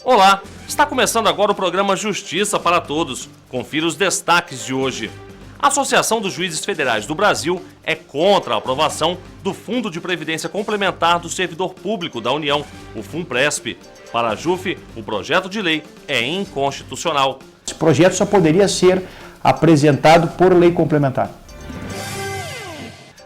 Olá, está começando agora o programa Justiça para Todos. Confira os destaques de hoje. A Associação dos Juízes Federais do Brasil é contra a aprovação do Fundo de Previdência Complementar do Servidor Público da União, o FUNPRESP. Para a JUF, o projeto de lei é inconstitucional. Esse projeto só poderia ser apresentado por lei complementar.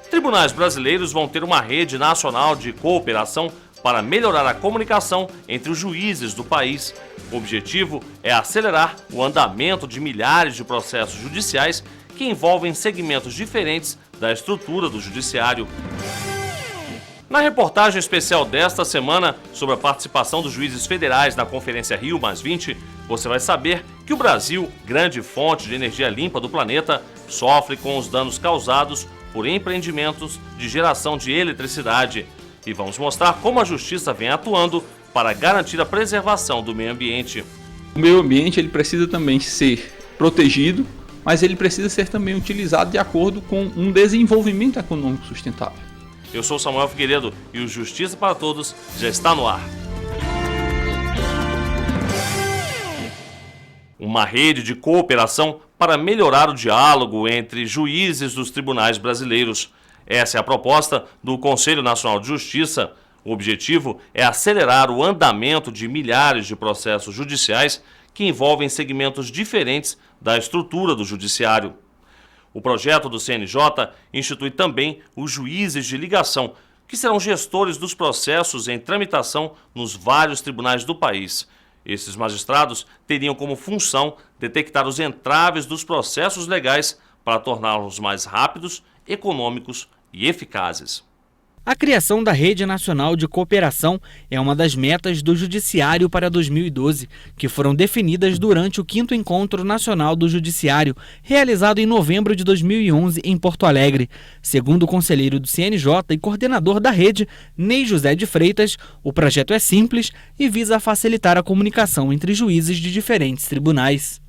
Tribunais brasileiros vão ter uma rede nacional de cooperação para melhorar a comunicação entre os juízes do país. O objetivo é acelerar o andamento de milhares de processos judiciais que envolvem segmentos diferentes da estrutura do judiciário. Na reportagem especial desta semana sobre a participação dos juízes federais na Conferência Rio+20, você vai saber que o Brasil, grande fonte de energia limpa do planeta, sofre com os danos causados por empreendimentos de geração de eletricidade. E vamos mostrar como a Justiça vem atuando para garantir a preservação do meio ambiente. O meio ambiente ele precisa também ser protegido, mas ele precisa ser também utilizado de acordo com um desenvolvimento econômico sustentável. Eu sou Samuel Figueiredo e o Justiça para Todos já está no ar. Uma rede de cooperação para melhorar o diálogo entre juízes dos tribunais brasileiros. Essa é a proposta do Conselho Nacional de Justiça. O objetivo é acelerar o andamento de milhares de processos judiciais que envolvem segmentos diferentes da estrutura do judiciário. O projeto do CNJ institui também os juízes de ligação, que serão gestores dos processos em tramitação nos vários tribunais do país. Esses magistrados teriam como função detectar os entraves dos processos legais para torná-los mais rápidos, econômicos e eficazes. A criação da Rede Nacional de Cooperação é uma das metas do Judiciário para 2012, que foram definidas durante o 5º Encontro Nacional do Judiciário, realizado em novembro de 2011 em Porto Alegre. Segundo o conselheiro do CNJ e coordenador da rede, Ney José de Freitas, o projeto é simples e visa facilitar a comunicação entre juízes de diferentes tribunais.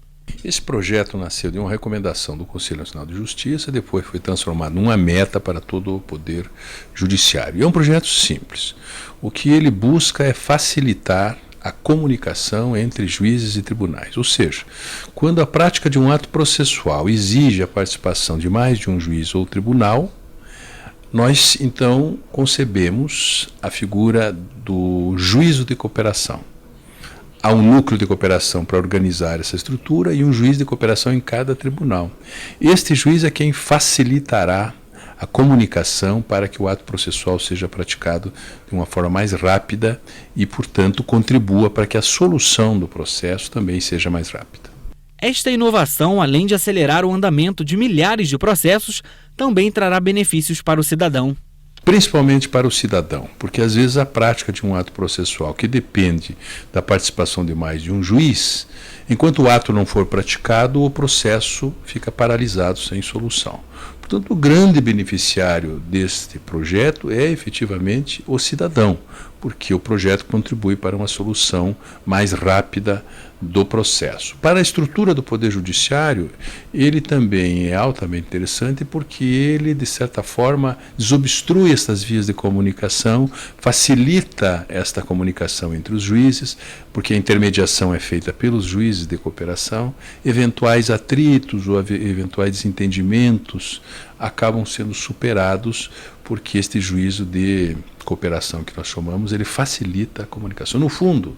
Esse projeto nasceu de uma recomendação do Conselho Nacional de Justiça, depois foi transformado numa meta para todo o Poder Judiciário. E é um projeto simples. O que ele busca é facilitar a comunicação entre juízes e tribunais. Ou seja, quando a prática de um ato processual exige a participação de mais de um juiz ou tribunal, nós então concebemos a figura do juízo de cooperação. Há um núcleo de cooperação para organizar essa estrutura e um juiz de cooperação em cada tribunal. Este juiz é quem facilitará a comunicação para que o ato processual seja praticado de uma forma mais rápida e, portanto, contribua para que a solução do processo também seja mais rápida. Esta inovação, além de acelerar o andamento de milhares de processos, também trará benefícios para o cidadão. Principalmente para o cidadão, porque às vezes a prática de um ato processual que depende da participação de mais de um juiz, enquanto o ato não for praticado, o processo fica paralisado sem solução. Portanto, o grande beneficiário deste projeto é efetivamente o cidadão, porque o projeto contribui para uma solução mais rápida do processo. Para a estrutura do Poder Judiciário, ele também é altamente interessante porque ele, de certa forma, desobstrui essas vias de comunicação, facilita esta comunicação entre os juízes, porque a intermediação é feita pelos juízes de cooperação, eventuais atritos ou eventuais desentendimentos acabam sendo superados porque este juízo de cooperação que nós chamamos, ele facilita a comunicação. No fundo,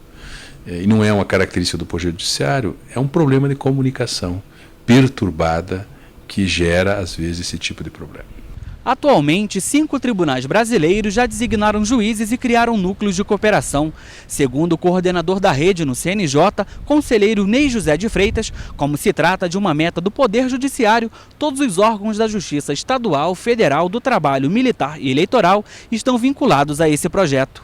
e não é uma característica do Poder Judiciário, é um problema de comunicação perturbada que gera, às vezes, esse tipo de problema. Atualmente, 5 tribunais brasileiros já designaram juízes e criaram núcleos de cooperação. Segundo o coordenador da rede no CNJ, conselheiro Ney José de Freitas, como se trata de uma meta do Poder Judiciário, todos os órgãos da Justiça Estadual, Federal, do Trabalho, Militar e Eleitoral estão vinculados a esse projeto.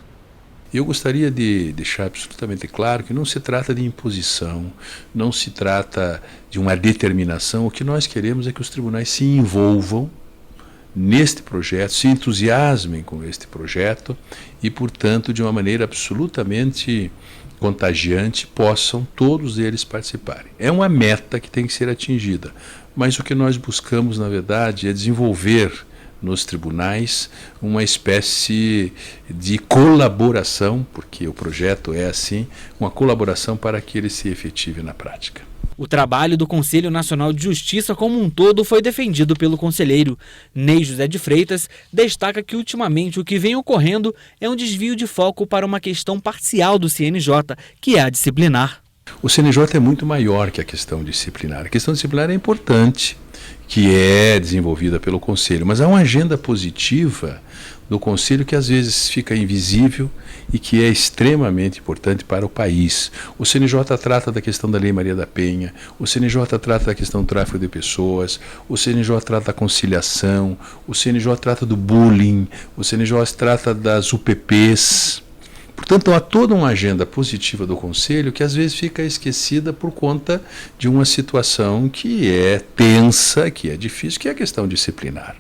Eu gostaria de deixar absolutamente claro que não se trata de imposição, não se trata de uma determinação. O que nós queremos é que os tribunais se envolvam neste projeto, se entusiasmem com este projeto e, portanto, de uma maneira absolutamente contagiante, possam todos eles participarem. É uma meta que tem que ser atingida, mas o que nós buscamos, na verdade, é desenvolver nos tribunais uma espécie de colaboração, porque o projeto é assim, uma colaboração para que ele se efetive na prática. O trabalho do Conselho Nacional de Justiça como um todo foi defendido pelo conselheiro. Ney José de Freitas destaca que ultimamente o que vem ocorrendo é um desvio de foco para uma questão parcial do CNJ, que é a disciplinar. O CNJ é muito maior que a questão disciplinar. A questão disciplinar é importante, que é desenvolvida pelo Conselho, mas há uma agenda positiva do Conselho que às vezes fica invisível e que é extremamente importante para o país. O CNJ trata da questão da Lei Maria da Penha, o CNJ trata da questão do tráfico de pessoas, o CNJ trata da conciliação, o CNJ trata do bullying, o CNJ trata das UPPs. Portanto, há toda uma agenda positiva do Conselho que às vezes fica esquecida por conta de uma situação que é tensa, que é difícil, que é a questão disciplinar.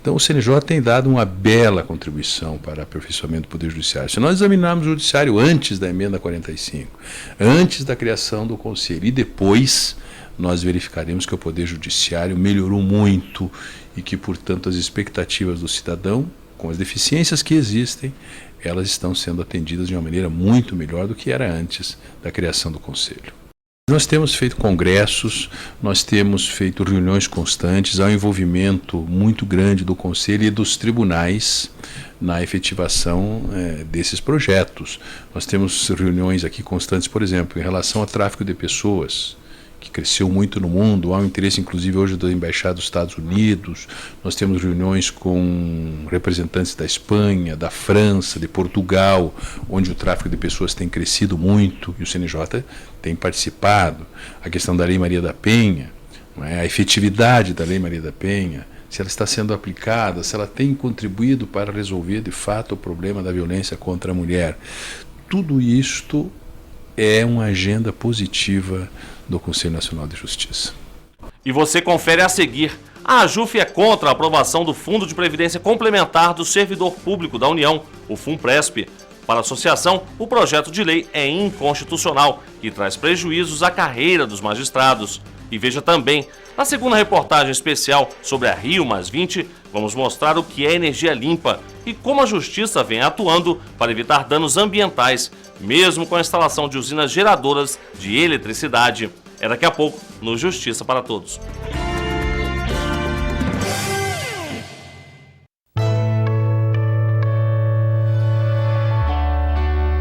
Então, o CNJ tem dado uma bela contribuição para o aperfeiçoamento do Poder Judiciário. Se nós examinarmos o Judiciário antes da Emenda 45, antes da criação do Conselho e depois, nós verificaremos que o Poder Judiciário melhorou muito e que, portanto, as expectativas do cidadão, com as deficiências que existem, elas estão sendo atendidas de uma maneira muito melhor do que era antes da criação do Conselho. Nós temos feito congressos, nós temos feito reuniões constantes, há um envolvimento muito grande do Conselho e dos tribunais na efetivação desses projetos. Nós temos reuniões aqui constantes, por exemplo, em relação ao tráfico de pessoas, que cresceu muito no mundo, há um interesse inclusive hoje da Embaixada dos Estados Unidos, nós temos reuniões com representantes da Espanha, da França, de Portugal, onde o tráfico de pessoas tem crescido muito e o CNJ tem participado. A questão da Lei Maria da Penha, a efetividade da Lei Maria da Penha, se ela está sendo aplicada, se ela tem contribuído para resolver de fato o problema da violência contra a mulher. Tudo isto é uma agenda positiva do Conselho Nacional de Justiça. E você confere a seguir. A AJUF é contra a aprovação do Fundo de Previdência Complementar do Servidor Público da União, o FUNPRESP. Para a associação, o projeto de lei é inconstitucional e traz prejuízos à carreira dos magistrados. E veja também, na segunda reportagem especial sobre a Rio+20, vamos mostrar o que é energia limpa e como a Justiça vem atuando para evitar danos ambientais, mesmo com a instalação de usinas geradoras de eletricidade. É daqui a pouco no Justiça para Todos.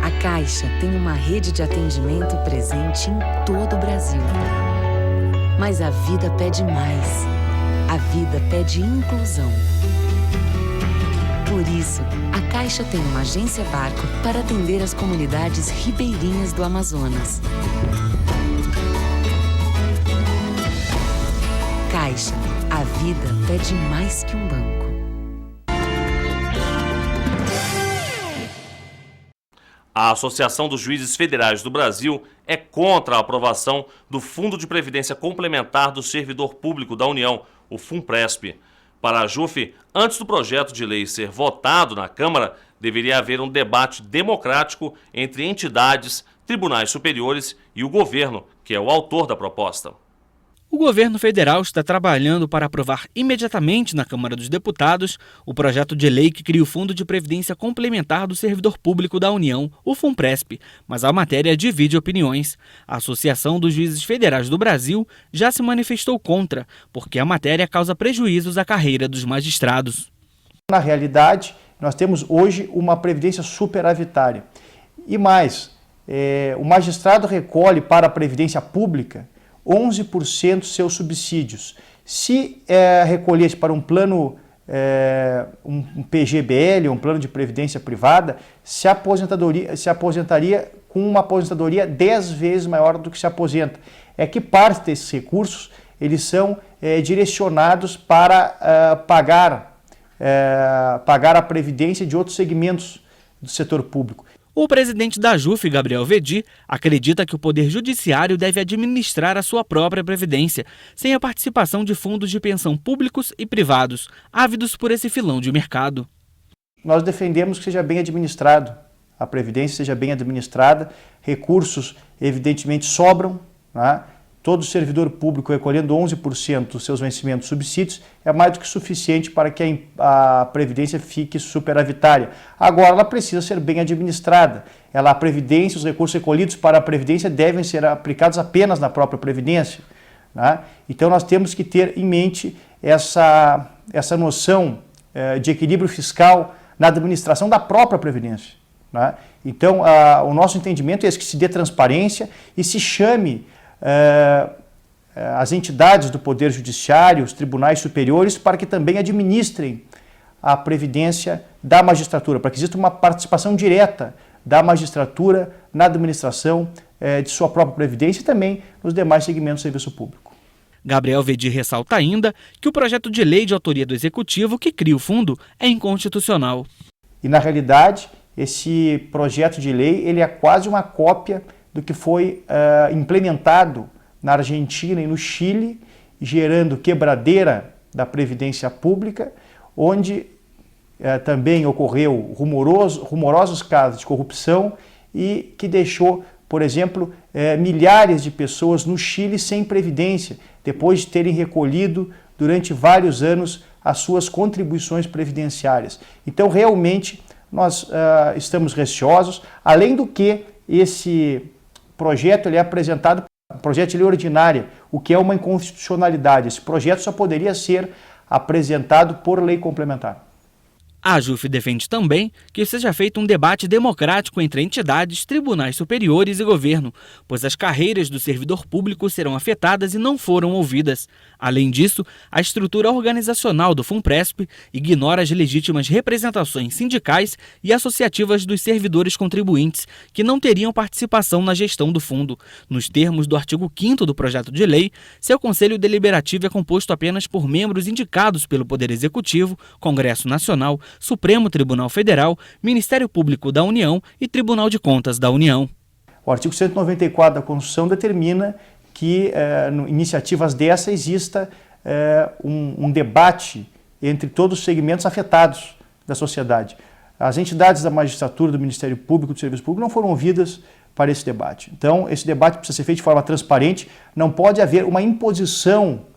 A Caixa tem uma rede de atendimento presente em todo o Brasil. Mas a vida pede mais. A vida pede inclusão. Por isso, a Caixa tem uma agência Barco para atender as comunidades ribeirinhas do Amazonas. Caixa, a vida pede mais que um banco. A Associação dos Juízes Federais do Brasil é contra a aprovação do Fundo de Previdência Complementar do Servidor Público da União, o FUNPRESP. Para a AJUF, antes do projeto de lei ser votado na Câmara, deveria haver um debate democrático entre entidades, tribunais superiores e o governo, que é o autor da proposta. O governo federal está trabalhando para aprovar imediatamente na Câmara dos Deputados o projeto de lei que cria o Fundo de Previdência Complementar do Servidor Público da União, o FUNPRESP, mas a matéria divide opiniões. A Associação dos Juízes Federais do Brasil já se manifestou contra, porque a matéria causa prejuízos à carreira dos magistrados. Na realidade, nós temos hoje uma previdência superavitária. E mais, o magistrado recolhe para a previdência pública 11% seus subsídios. Se recolhesse para um plano, um PGBL, um plano de previdência privada, se aposentaria com uma aposentadoria 10 vezes maior do que se aposenta. É que parte desses recursos eles são direcionados para pagar a previdência de outros segmentos do setor público. O presidente da AJUF, Gabriel Vedi, acredita que o Poder Judiciário deve administrar a sua própria previdência, sem a participação de fundos de pensão públicos e privados, ávidos por esse filão de mercado. Nós defendemos que seja bem administrado, a previdência seja bem administrada, recursos evidentemente sobram, né? todo servidor público recolhendo 11% dos seus vencimentos subsídios é mais do que suficiente para que a Previdência fique superavitária. Agora, ela precisa ser bem administrada. A Previdência, os recursos recolhidos para a Previdência devem ser aplicados apenas na própria Previdência, né? Então, nós temos que ter em mente essa noção de equilíbrio fiscal na administração da própria Previdência, né? Então, o nosso entendimento é que se dê transparência e se chame as entidades do Poder Judiciário, os tribunais superiores, para que também administrem a Previdência da magistratura, para que exista uma participação direta da magistratura na administração de sua própria Previdência e também nos demais segmentos do serviço público. Gabriel Vedir ressalta ainda que o projeto de lei de autoria do Executivo que cria o fundo é inconstitucional. E, na realidade, esse projeto de lei ele é quase uma cópia do que foi implementado na Argentina e no Chile, gerando quebradeira da Previdência Pública, onde também ocorreu rumorosos casos de corrupção e que deixou, por exemplo, milhares de pessoas no Chile sem previdência, depois de terem recolhido durante vários anos as suas contribuições previdenciárias. Então, realmente, nós estamos receosos, além do que esse projeto ele é apresentado, projeto de lei ordinária, o que é uma inconstitucionalidade. Esse projeto só poderia ser apresentado por lei complementar. A AJUF defende também que seja feito um debate democrático entre entidades, tribunais superiores e governo, pois as carreiras do servidor público serão afetadas e não foram ouvidas. Além disso, a estrutura organizacional do FUNPRESP ignora as legítimas representações sindicais e associativas dos servidores contribuintes, que não teriam participação na gestão do fundo. Nos termos do artigo 5º do projeto de lei, seu Conselho Deliberativo é composto apenas por membros indicados pelo Poder Executivo, Congresso Nacional, Supremo Tribunal Federal, Ministério Público da União e Tribunal de Contas da União. O artigo 194 da Constituição determina que, em iniciativas dessa, exista um debate entre todos os segmentos afetados da sociedade. As entidades da magistratura, do Ministério Público, do Serviço Público, não foram ouvidas para esse debate. Então, esse debate precisa ser feito de forma transparente, não pode haver uma imposição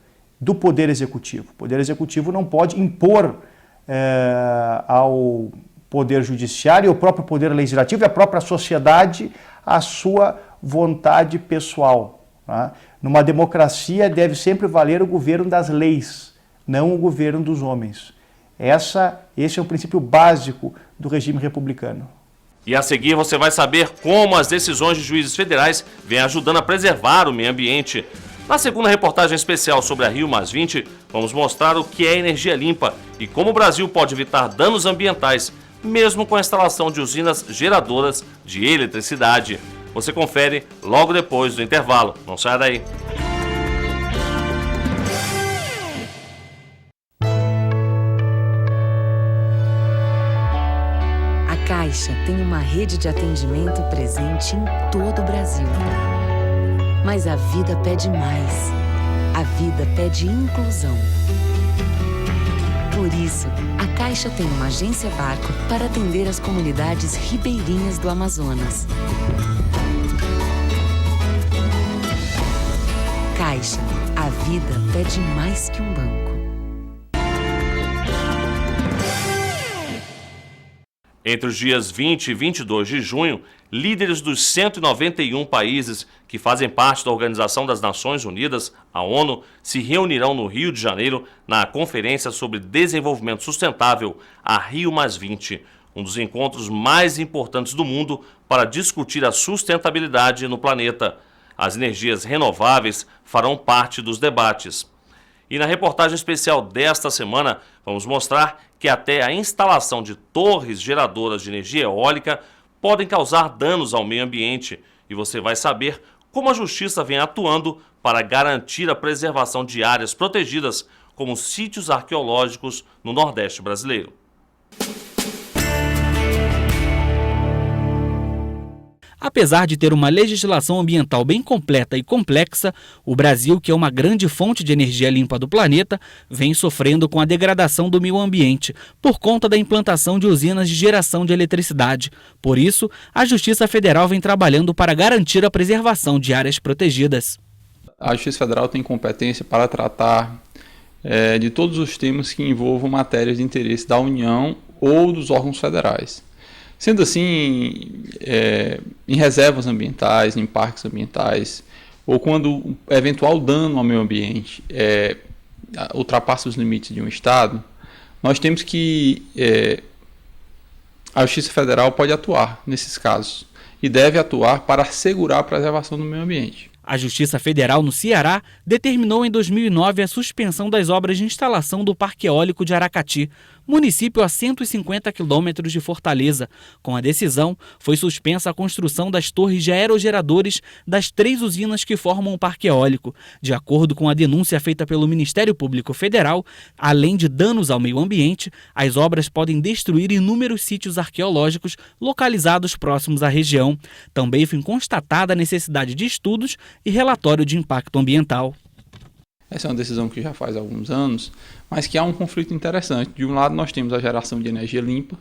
do Poder Executivo. O Poder Executivo não pode impor ao Poder Judiciário, ao próprio Poder Legislativo e à própria sociedade a sua vontade pessoal, né? Numa democracia deve sempre valer o governo das leis, não o governo dos homens. Esse é o princípio básico do regime republicano. E a seguir você vai saber como as decisões de juízes federais vêm ajudando a preservar o meio ambiente. Na segunda reportagem especial sobre a Rio+20, vamos mostrar o que é energia limpa e como o Brasil pode evitar danos ambientais, mesmo com a instalação de usinas geradoras de eletricidade. Você confere logo depois do intervalo. Não saia daí. A Caixa tem uma rede de atendimento presente em todo o Brasil. Mas a vida pede mais. A vida pede inclusão. Por isso, a Caixa tem uma agência Barco para atender as comunidades ribeirinhas do Amazonas. Caixa, a vida pede mais que um banco. Entre os dias 20 e 22 de junho, líderes dos 191 países que fazem parte da Organização das Nações Unidas, a ONU, se reunirão no Rio de Janeiro na Conferência sobre Desenvolvimento Sustentável, a Rio+20, um dos encontros mais importantes do mundo para discutir a sustentabilidade no planeta. As energias renováveis farão parte dos debates. E na reportagem especial desta semana, vamos mostrar que até a instalação de torres geradoras de energia eólica podem causar danos ao meio ambiente. E você vai saber como a Justiça vem atuando para garantir a preservação de áreas protegidas, como sítios arqueológicos no Nordeste brasileiro. Apesar de ter uma legislação ambiental bem completa e complexa, o Brasil, que é uma grande fonte de energia limpa do planeta, vem sofrendo com a degradação do meio ambiente por conta da implantação de usinas de geração de eletricidade. Por isso, a Justiça Federal vem trabalhando para garantir a preservação de áreas protegidas. A Justiça Federal tem competência para tratar de todos os temas que envolvam matérias de interesse da União ou dos órgãos federais. Sendo assim, em reservas ambientais, em parques ambientais, ou quando eventual dano ao meio ambiente ultrapassa os limites de um Estado, nós temos que a Justiça Federal pode atuar nesses casos e deve atuar para assegurar a preservação do meio ambiente. A Justiça Federal no Ceará determinou em 2009 a suspensão das obras de instalação do Parque Eólico de Aracati, município a 150 quilômetros de Fortaleza. Com a decisão, foi suspensa a construção das torres de aerogeradores das 3 usinas que formam o Parque Eólico. De acordo com a denúncia feita pelo Ministério Público Federal, além de danos ao meio ambiente, as obras podem destruir inúmeros sítios arqueológicos localizados próximos à região. Também foi constatada a necessidade de estudos e relatório de impacto ambiental. Essa é uma decisão que já faz alguns anos, mas que há um conflito interessante. De um lado nós temos a geração de energia limpa,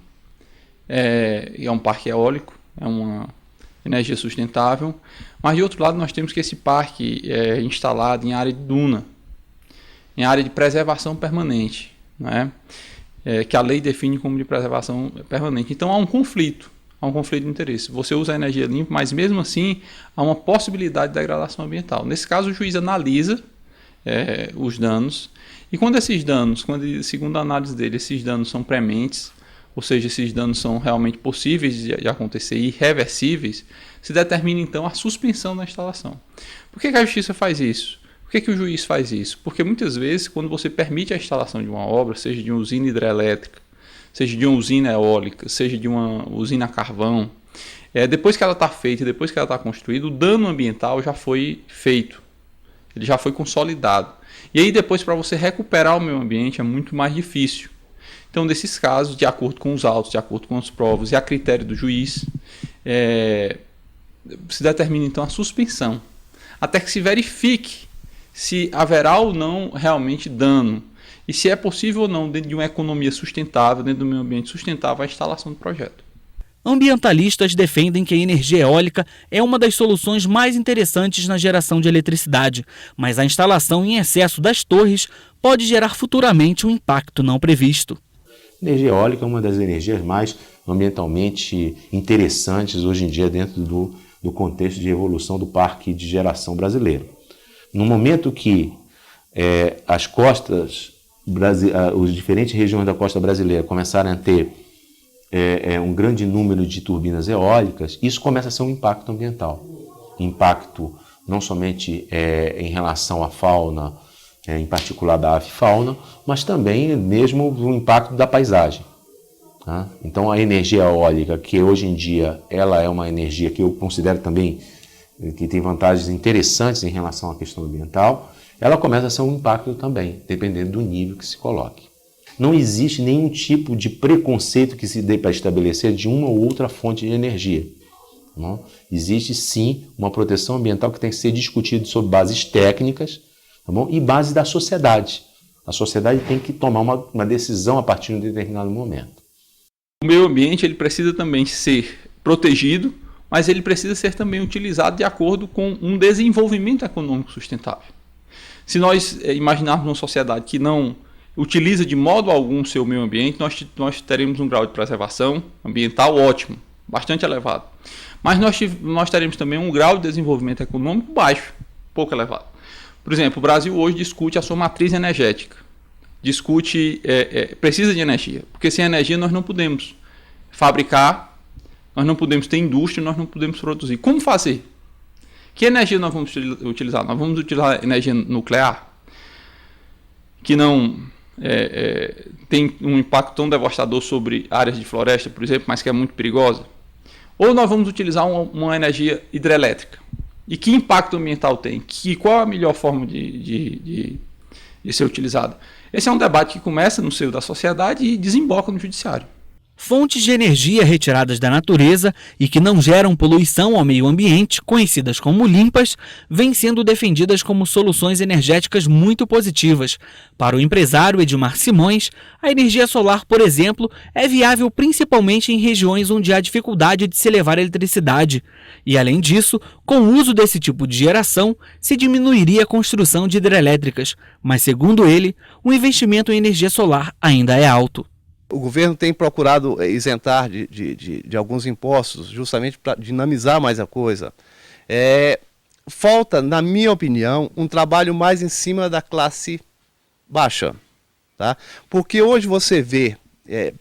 é um parque eólico, é uma energia sustentável, mas de outro lado nós temos que esse parque é instalado em área de duna, em área de preservação permanente, né? Que a lei define como de preservação permanente. Então há um conflito de interesse. Você usa a energia limpa, mas mesmo assim há uma possibilidade de degradação ambiental. Nesse caso o juiz analisa os danos, e quando esses danos, segundo a análise dele, esses danos são prementes, ou seja, esses danos são realmente possíveis de acontecer e irreversíveis, se determina então a suspensão da instalação. Por que a justiça faz isso? Por que o juiz faz isso? Porque muitas vezes, quando você permite a instalação de uma obra, seja de uma usina hidrelétrica, seja de uma usina eólica, seja de uma usina a carvão, depois que ela está feita, depois que ela está construída, o dano ambiental já foi feito. Ele já foi consolidado. E aí depois, para você recuperar o meio ambiente, é muito mais difícil. Então, nesses casos, de acordo com os autos, de acordo com as provas e a critério do juiz, se determina então a suspensão, até que se verifique se haverá ou não realmente dano e se é possível ou não, dentro de uma economia sustentável, dentro do meio ambiente sustentável, a instalação do projeto. Ambientalistas defendem que a energia eólica é uma das soluções mais interessantes na geração de eletricidade, mas a instalação em excesso das torres pode gerar futuramente um impacto não previsto. A energia eólica é uma das energias mais ambientalmente interessantes hoje em dia dentro do contexto de evolução do parque de geração brasileiro. No momento que as costas, as diferentes regiões da costa brasileira começarem a ter um grande número de turbinas eólicas, isso começa a ser um impacto ambiental. Impacto não somente em relação à fauna, em particular da avifauna, mas também mesmo o impacto da paisagem. Tá? Então a energia eólica, que hoje em dia ela é uma energia que eu considero também que tem vantagens interessantes em relação à questão ambiental, ela começa a ser um impacto também, dependendo do nível que se coloque. Não existe nenhum tipo de preconceito que se dê para estabelecer de uma ou outra fonte de energia. Não? Existe sim uma proteção ambiental que tem que ser discutida sobre bases técnicas, tá bom? E base da sociedade. A sociedade tem que tomar uma decisão a partir de um determinado momento. O meio ambiente ele precisa também ser protegido, mas ele precisa ser também utilizado de acordo com um desenvolvimento econômico sustentável. Se nós imaginarmos uma sociedade que não utiliza de modo algum o seu meio ambiente, nós teremos um grau de preservação ambiental ótimo, bastante elevado. Mas nós teremos também um grau de desenvolvimento econômico baixo, pouco elevado. Por exemplo, o Brasil hoje discute a sua matriz energética, precisa de energia, porque sem energia nós não podemos fabricar, nós não podemos ter indústria, nós não podemos produzir. Como fazer? Que energia nós vamos utilizar? Nós vamos utilizar energia nuclear, que não tem um impacto tão devastador sobre áreas de floresta, por exemplo, mas que é muito perigosa? Ou nós vamos utilizar uma energia hidrelétrica? E que impacto ambiental tem? Qual a melhor forma de ser utilizada? Esse é um debate que começa no seio da sociedade e desemboca no judiciário. Fontes de energia retiradas da natureza e que não geram poluição ao meio ambiente, conhecidas como limpas, vêm sendo defendidas como soluções energéticas muito positivas. Para o empresário Edmar Simões, a energia solar, por exemplo, é viável principalmente em regiões onde há dificuldade de se levar eletricidade. E, além disso, com o uso desse tipo de geração, se diminuiria a construção de hidrelétricas. Mas, segundo ele, o investimento em energia solar ainda é alto. O governo tem procurado isentar de alguns impostos, justamente para dinamizar mais a coisa. Falta, na minha opinião, um trabalho mais em cima da classe baixa. Tá? Porque hoje você vê,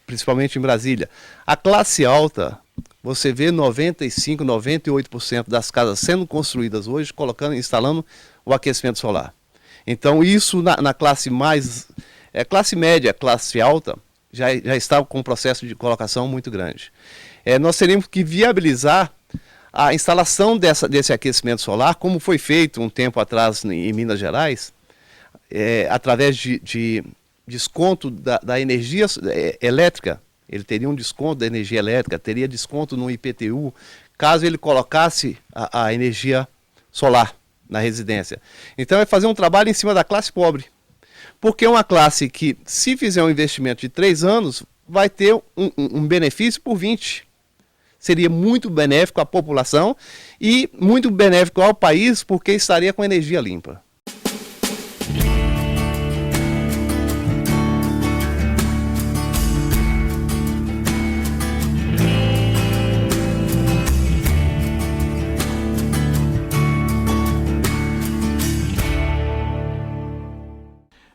principalmente em Brasília, a classe alta, você vê 95%, 98% das casas sendo construídas hoje, instalando o aquecimento solar. Então isso na classe mais, classe média, classe alta, já está com um processo de colocação muito grande. Nós teríamos que viabilizar a instalação desse aquecimento solar, como foi feito um tempo atrás em Minas Gerais, através de desconto da energia elétrica. Ele teria um desconto da energia elétrica, teria desconto no IPTU, caso ele colocasse a energia solar na residência. Então é fazer um trabalho em cima da classe pobre. Porque é uma classe que, se fizer um investimento de 3 anos, vai ter um benefício por 20. Seria muito benéfico à população e muito benéfico ao país, porque estaria com energia limpa.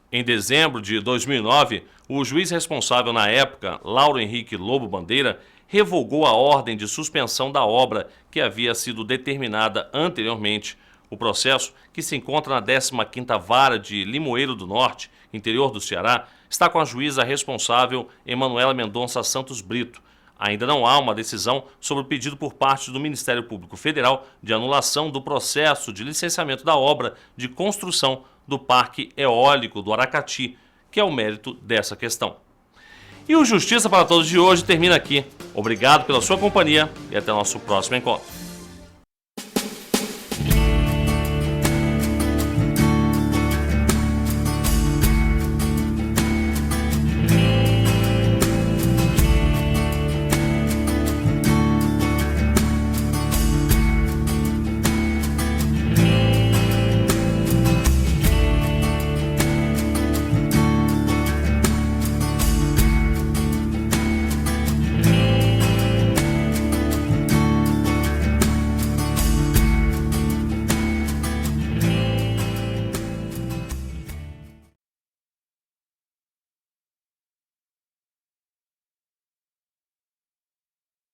Em dezembro de 2009, o juiz responsável na época, Lauro Henrique Lobo Bandeira, revogou a ordem de suspensão da obra que havia sido determinada anteriormente. O processo, que se encontra na 15ª Vara de Limoeiro do Norte, interior do Ceará, está com a juíza responsável Emanuela Mendonça Santos Brito. Ainda não há uma decisão sobre o pedido por parte do Ministério Público Federal de anulação do processo de licenciamento da obra de construção do Parque Eólico do Aracati, que é o mérito dessa questão. E o Justiça para Todos de hoje termina aqui. Obrigado pela sua companhia e até o nosso próximo encontro.